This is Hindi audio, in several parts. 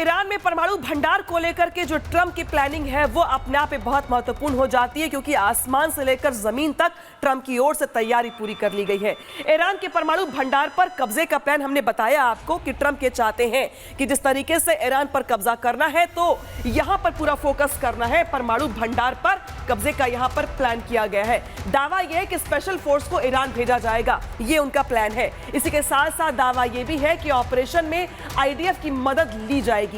ईरान में परमाणु भंडार को लेकर के जो ट्रंप की प्लानिंग है वो अपने आप में बहुत महत्वपूर्ण हो जाती है, क्योंकि आसमान से लेकर जमीन तक ट्रंप की ओर से तैयारी पूरी कर ली गई है। ईरान के परमाणु भंडार पर कब्जे का प्लान हमने बताया आपको कि ट्रंप ये चाहते हैं कि जिस तरीके से ईरान पर कब्जा करना है तो यहां पर पूरा फोकस करना है, परमाणु भंडार पर कब्जे का यहां पर प्लान किया गया है। दावा यह है कि स्पेशल फोर्स को ईरान भेजा जाएगा, ये उनका प्लान है। इसी के साथ साथ दावा यह भी है कि ऑपरेशन में आईडीएफ की मदद ली जाएगी।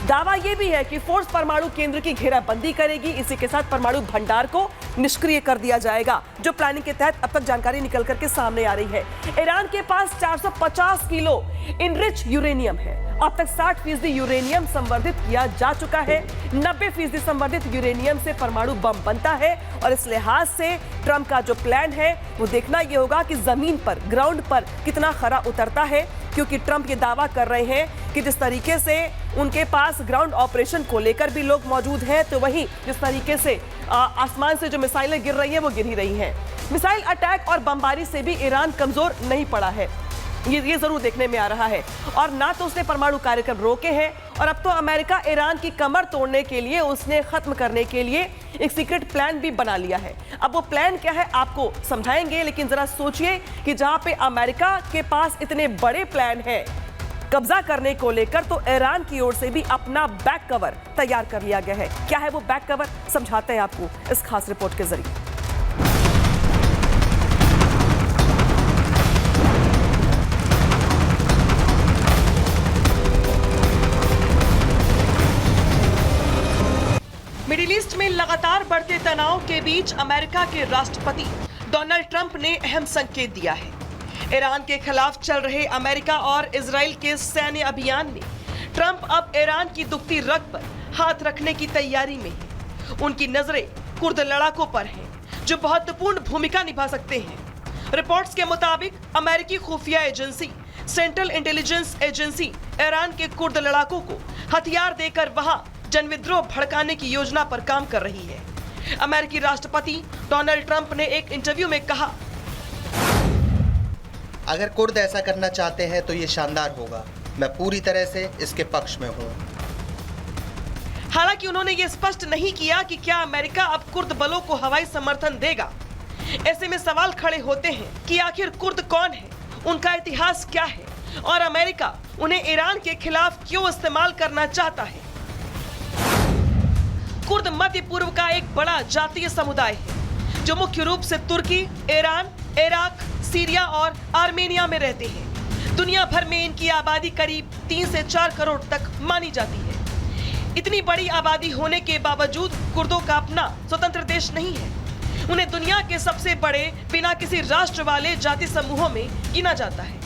दावा यह भी है कि फोर्स परमाणु केंद्र की घेराबंदी करेगी। इसी के साथ परमाणु भंडार को निष्क्रिय कर दिया जाएगा, जो प्लानिंग के तहत अब तक जानकारी निकल करके सामने आ रही है। ईरान के पास 450 किलो इनरिच यूरेनियम है। अब तक 60% यूरेनियम संवर्धित किया जा चुका है। 90% संवर्धित यूरेनियम से परमाणु बम बनता है। और इस लिहाज से ट्रंप का जो प्लान है वो देखना यह होगा कि जमीन पर, ग्राउंड पर कितना खरा उतरता है, क्योंकि ट्रंप ये दावा कर रहे हैं कि जिस तरीके से उनके पास ग्राउंड ऑपरेशन को लेकर भी लोग मौजूद हैं, तो वहीं जिस तरीके से आसमान से जो मिसाइलें गिर रही हैं वो गिर ही रही हैं। मिसाइल अटैक और बमबारी से भी ईरान कमजोर नहीं पड़ा है, ये जरूर देखने में आ रहा है। और ना तो उसने परमाणु कार्यक्रम रोके हैं, और अब तो अमेरिका ईरान की कमर तोड़ने के लिए, उसने खत्म करने के लिए एक सीक्रेट प्लान भी बना लिया है। अब वो प्लान क्या है आपको समझाएंगे, लेकिन जरा सोचिए कि जहां पे अमेरिका के पास इतने बड़े प्लान हैं कब्जा करने को लेकर, तो ईरान की ओर से भी अपना बैक कवर तैयार कर लिया गया है। क्या है वो बैक कवर, समझाते हैं आपको इस खास रिपोर्ट के जरिए। मिडिल ईस्ट में लगातार बढ़ते तनाव के बीच अमेरिका के राष्ट्रपति डोनाल्ड ट्रंप ने अहम संकेत दिया है। ईरान के खिलाफ चल रहे अमेरिका और इजराइल के सैन्य अभियान में ट्रंप अब ईरान की दुखती रग पर हाथ रखने की तैयारी में है। उनकी नजरें कुर्द लड़ाकों पर हैं, जो महत्वपूर्ण भूमिका निभा सकते हैं। रिपोर्ट्स के मुताबिक अमेरिकी खुफिया agency central intelligence agency Iran के कुर्द लड़ाकों को हथियार देकर वहां जनविद्रोह भड़काने की योजना पर काम कर रही है। अमेरिकी राष्ट्रपति डोनाल्ड ट्रंप ने एक इंटरव्यू में कहा, अगर कुर्द ऐसा करना चाहते हैं तो ये शानदार होगा। मैं पूरी तरह से इसके पक्ष में हूँ। हालांकि उन्होंने ये स्पष्ट नहीं किया कि क्या अमेरिका अब कुर्द बलों को हवाई समर्थन देगा। ऐसे में सवाल खड़े होते हैं कि आखिर कुर्द कौन है, उनका इतिहास क्या है, और अमेरिका उन्हें ईरान के खिलाफ क्यों इस्तेमाल करना चाहता है। कुर्द मध्य पूर्व का एक बड़ा जातीय समुदाय है, जो मुख्य रूप से तुर्की, ईरान, इराक, सीरिया और आर्मेनिया में रहते हैं। दुनिया भर में इनकी आबादी करीब 3 से 4 करोड़ तक मानी जाती है। इतनी बड़ी आबादी होने के बावजूद कुर्दों का अपना स्वतंत्र देश नहीं है। उन्हें दुनिया के सबसे बड़े बिना किसी राष्ट्र वाले जाति समूहों में गिना जाता है।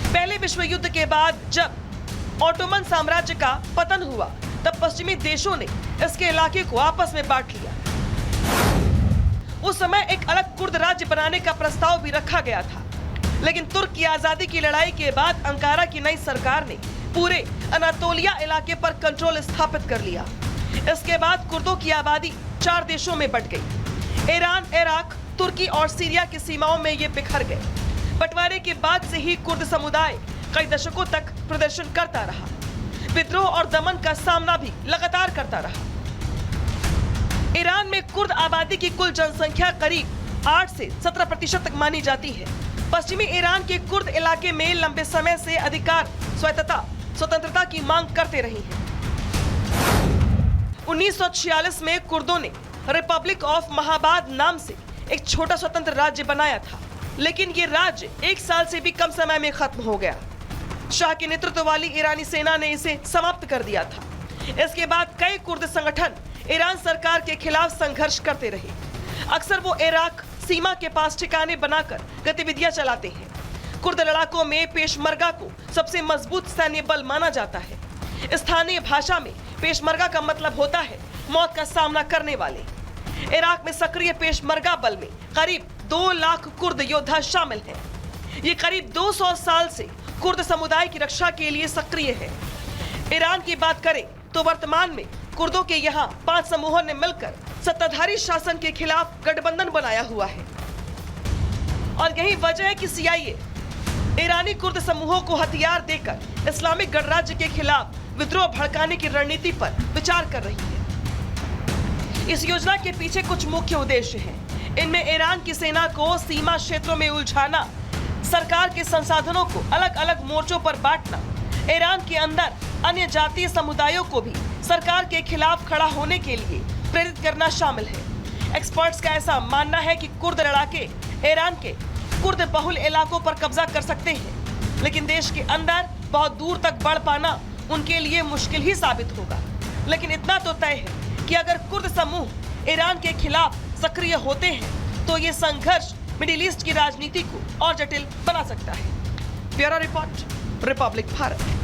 पहले विश्व युद्ध के बाद जब ऑटोमन साम्राज्य का पतन हुआ, तब पश्चिमी देशों ने इसके इलाके को आपस में बांट लिया। उस समय एक अलग कुर्द राज्य बनाने का प्रस्ताव भी रखा गया था, लेकिन तुर्क की आजादी की लड़ाई के बाद अंकारा की नई सरकार ने पूरे अनातोलिया इलाके पर कंट्रोल स्थापित कर लिया। इसके बाद कुर्दों की आबादी 4 देशों में बंट गई। ईरान, इराक, तुर्की और सीरिया की सीमाओं में ये बिखर गए। बंटवारे के बाद से ही कुर्द समुदाय कई दशकों तक प्रदर्शन करता रहा, विद्रोह और दमन का सामना भी लगातार करता रहा। ईरान में कुर्द आबादी की कुल जनसंख्या करीब 8 से 17% तक मानी जाती है। पश्चिमी ईरान के कुर्द इलाके में लंबे समय से अधिकार, स्वतंत्रता की मांग करते रही हैं। 1946 में कुर्दों ने रिपब्लिक ऑफ महाबाद नाम से एक छोटा स्वतंत्र राज्य बनाया था, लेकिन ये राज्य 1 साल से भी कम समय में खत्म हो गया। शाह के नेतृत्व वाली ईरानी सेना ने इसे समाप्त कर दिया था। इसके बाद कई कुर्द संगठन ईरान सरकार के खिलाफ संघर्ष करते रहे। अक्सर वो इराक सीमा के पास ठिकाने बनाकर गतिविधियां चलाते हैं। कुर्द लड़ाकों में पेशमर्गा को सबसे मजबूत सैन्य बल माना जाता है। स्थानीय भाषा में पेशमर्गा का मतलब होता है मौत का सामना करने वाले। इराक में सक्रिय पेशमर्गा बल में करीब 2 लाख कुर्द योद्धा शामिल हैं। ये करीब 200 साल से कुर्द समुदाय की रक्षा के लिए सक्रिय है। ईरान की बात करें तो वर्तमान में कुर्दों के यहाँ 5 समूहों ने मिलकर सत्ताधारी शासन के खिलाफ गठबंधन बनाया हुआ है। और यही वजह है कि CIA ईरानी कुर्द समूहों को हथियार देकर इस्लामिक गणराज्य के खिलाफ विद्रोह भड़काने की रणनीति पर विचार कर रही है। इस योजना के पीछे कुछ मुख्य उद्देश्य हैं। इनमें ईरान की सेना को सीमा क्षेत्रों में उलझाना, सरकार के संसाधनों को अलग अलग मोर्चों पर बांटना, ईरान के अंदर अन्य जातीय समुदायों को भी सरकार के खिलाफ खड़ा होने के लिए प्रेरित करना शामिल है। एक्सपर्ट्स का ऐसा मानना है कि कुर्द लड़ाके ईरान के कुर्द बहुल इलाकों पर कब्जा कर सकते हैं, लेकिन देश के अंदर बहुत दूर तक बढ़ पाना उनके लिए मुश्किल ही साबित होगा। लेकिन इतना तो तय है कि अगर कुर्द समूह ईरान के खिलाफ सक्रिय होते हैं तो ये संघर्ष मिडिल ईस्ट की राजनीति को और जटिल बना सकता है। Bureau report, Republic Bharat.